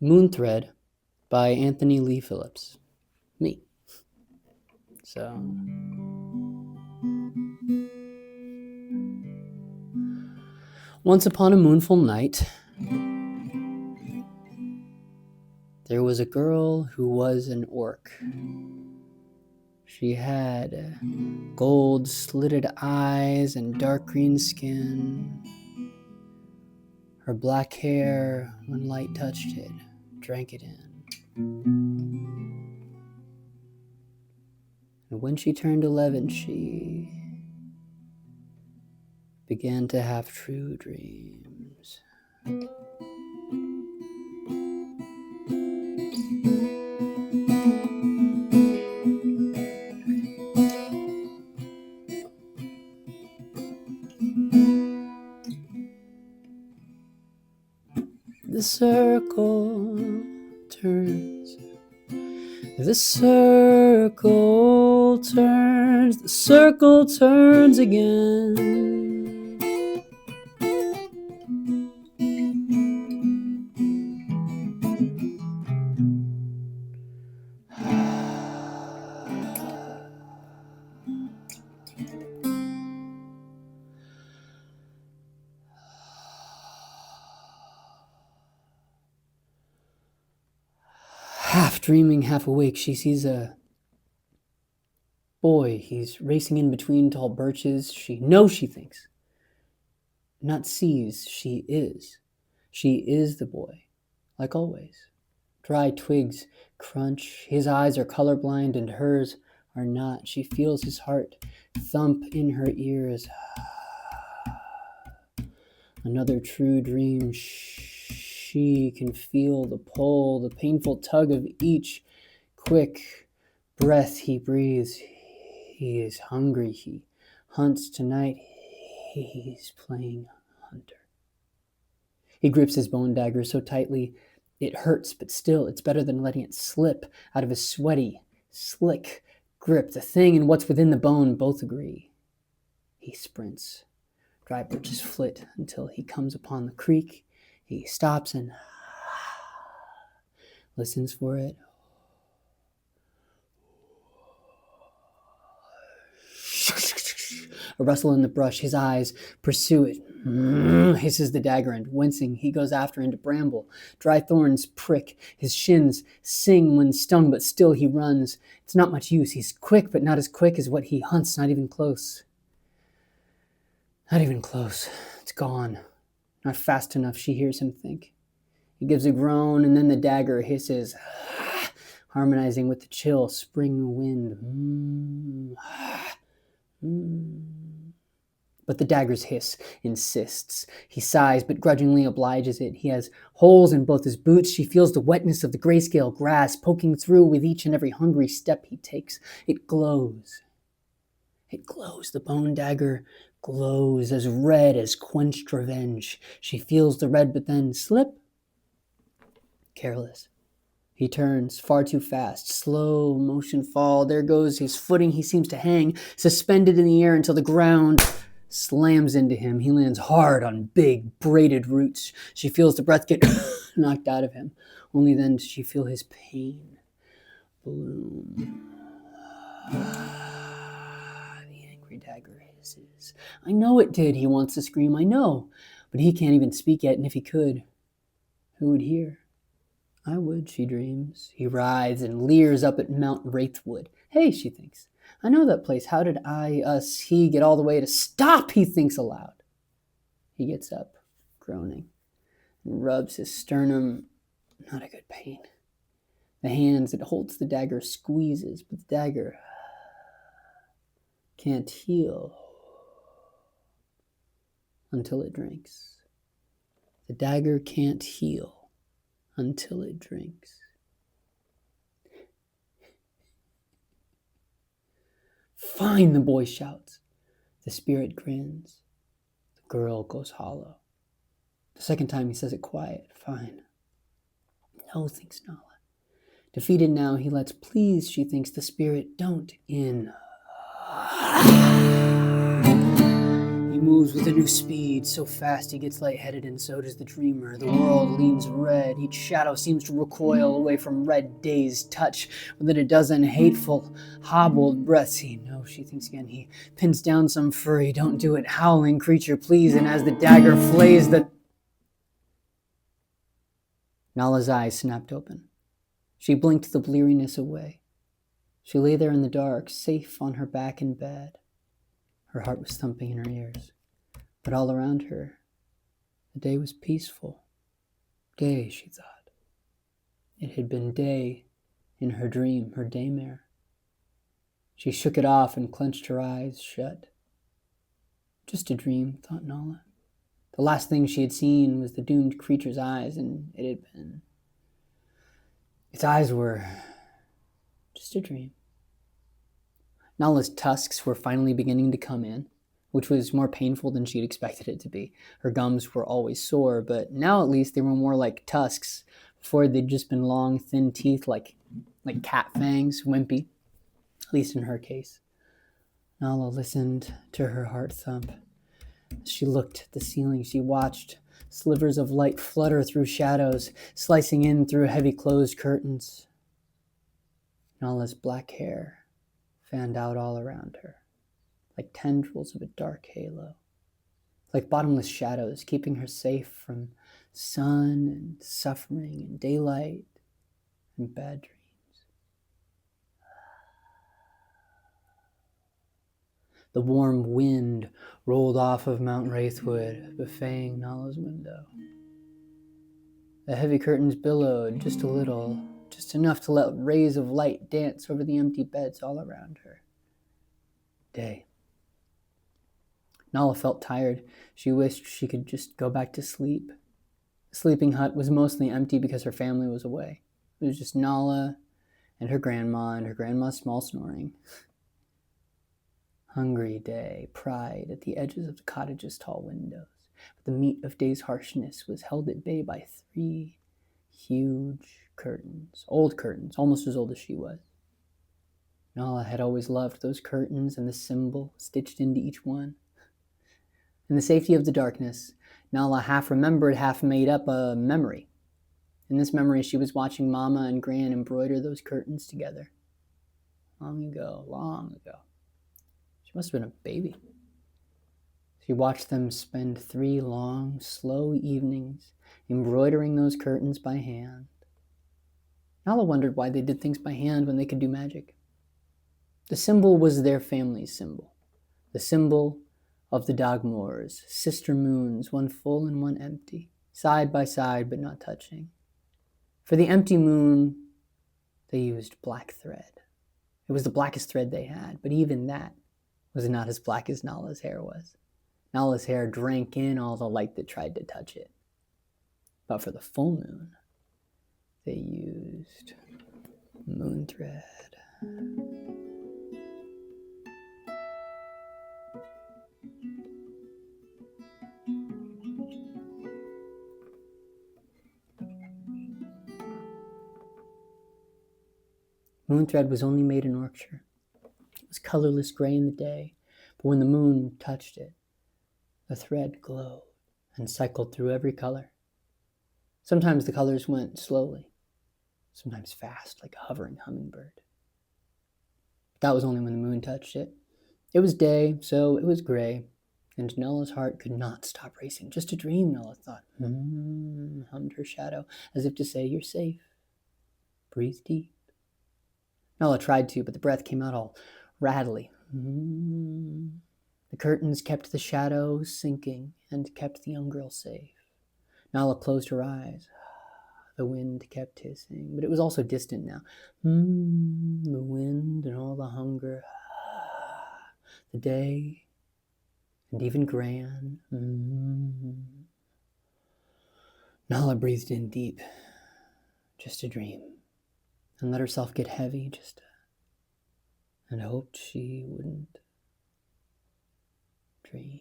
MOONTHREAD by Anthony Lee Phillips. Me. So, once upon a moonful night, there was a girl who was an orc. She had gold slitted eyes and dark green skin. Her black hair, when light touched it, drank it in. And when she turned 11, she began to have true dreams. The circle turns. The circle turns. The circle turns again. Half dreaming, half awake, she sees a boy. He's racing in between tall birches. She thinks. Not sees, she is. She is the boy, like always. Dry twigs crunch. His eyes are colorblind and hers are not. She feels his heart thump in her ears. Another true dream. She can feel the pull, the painful tug of each quick breath he breathes. He is hungry. He hunts tonight. He's playing hunter. He grips his bone dagger so tightly it hurts, but still it's better than letting it slip out of his sweaty, slick grip. The thing and what's within the bone both agree. He sprints. Dry birches flit until he comes upon the creek. He stops and listens for it. A rustle in the brush. His eyes pursue it. Hisses the dagger, and wincing, he goes after into bramble. Dry thorns prick. His shins sing when stung, but still he runs. It's not much use. He's quick, but not as quick as what he hunts. Not even close. Not even close. It's gone. Not fast enough, she hears him think. He gives a groan, and then the dagger hisses, harmonizing with the chill spring wind. But the dagger's hiss insists. He sighs, but grudgingly obliges it. He has holes in both his boots. She feels the wetness of the grayscale grass poking through with each and every hungry step he takes. It glows. It glows. The bone dagger glows as red as quenched revenge. She feels the red, but then slip. Careless. He turns far too fast. Slow motion fall. There goes his footing. He seems to hang, suspended in the air until the ground slams into him. He lands hard on big, braided roots. She feels the breath get knocked out of him. Only then does she feel his pain bloom. Dagger hisses. I know it did, he wants to scream, I know. But he can't even speak yet, and if he could, who would hear? I would, she dreams. He writhes and leers up at Mount Wraithwood. Hey, she thinks, I know that place. How did he get all the way to stop, he thinks aloud. He gets up, groaning, and rubs his sternum. Not a good pain. The hands that holds the dagger squeezes, but the dagger can't heal until it drinks. The dagger can't heal until it drinks. Fine, the boy shouts. The spirit grins. The girl goes hollow. The second time he says it quiet. Fine. No, thinks Nala. Defeated now, he lets please, she thinks, the spirit don't in. You moves with a new speed, so fast he gets lightheaded, and so does the dreamer. The world leans red. Each shadow seems to recoil away from red day's touch. Within a dozen hateful, hobbled breaths, he knows, she thinks again. He pins down some furry, don't do it, howling creature, please. And as the dagger flays, Nala's eyes snapped open. She blinked the bleariness away. She lay there in the dark, safe on her back in bed. Her heart was thumping in her ears. But all around her, the day was peaceful. Day, she thought. It had been day in her dream, her daymare. She shook it off and clenched her eyes shut. Just a dream, thought Nala. The last thing she had seen was the doomed creature's eyes, and it had been. Its eyes were just a dream. Nala's tusks were finally beginning to come in, which was more painful than she had expected it to be. Her gums were always sore, but now at least they were more like tusks. Before they'd just been long, thin teeth like cat fangs, wimpy, at least in her case. Nala listened to her heart thump. As she looked at the ceiling, she watched slivers of light flutter through shadows, slicing in through heavy closed curtains. Nala's black hair fanned out all around her, like tendrils of a dark halo, like bottomless shadows keeping her safe from sun and suffering and daylight and bad dreams. The warm wind rolled off of Mount Wraithwood, buffeting Nala's window. The heavy curtains billowed just a little, just enough to let rays of light dance over the empty beds all around her. Day. Nala felt tired. She wished she could just go back to sleep. The sleeping hut was mostly empty because her family was away. It was just Nala and her grandma's small snoring. Hungry Day pried at the edges of the cottage's tall windows, but the meat of Day's harshness was held at bay by 3 huge curtains, old curtains, almost as old as she was. Nala had always loved those curtains and the symbol stitched into each one. In the safety of the darkness, Nala half remembered, half made up a memory. In this memory, she was watching Mama and Gran embroider those curtains together. Long ago. She must have been a baby. She watched them spend 3 long, slow evenings embroidering those curtains by hand. Nala wondered why they did things by hand when they could do magic. The symbol was their family's symbol. The symbol of the Dogmoors, sister moons, one full and one empty, side by side but not touching. For the empty moon, they used black thread. It was the blackest thread they had, but even that was not as black as Nala's hair was. Nala's hair drank in all the light that tried to touch it. But for the full moon, they used moonthread. Moonthread was only made in Yorkshire. It was colorless gray in the day, but when the moon touched it, the thread glowed and cycled through every color. Sometimes the colors went slowly, sometimes fast, like a hovering hummingbird. That was only when the moon touched it. It was day, so it was gray, and Nala's heart could not stop racing. Just a dream, Nala thought. Hummed her shadow, as if to say, you're safe. Breathe deep. Nala tried to, but the breath came out all rattly. The curtains kept the shadows sinking and kept the young girl safe. Nala closed her eyes. The wind kept hissing, but it was also distant now. The wind and all the hunger. The day and even Gran. Nala breathed in deep. Just a dream. And let herself get heavy, and hoped she wouldn't dream.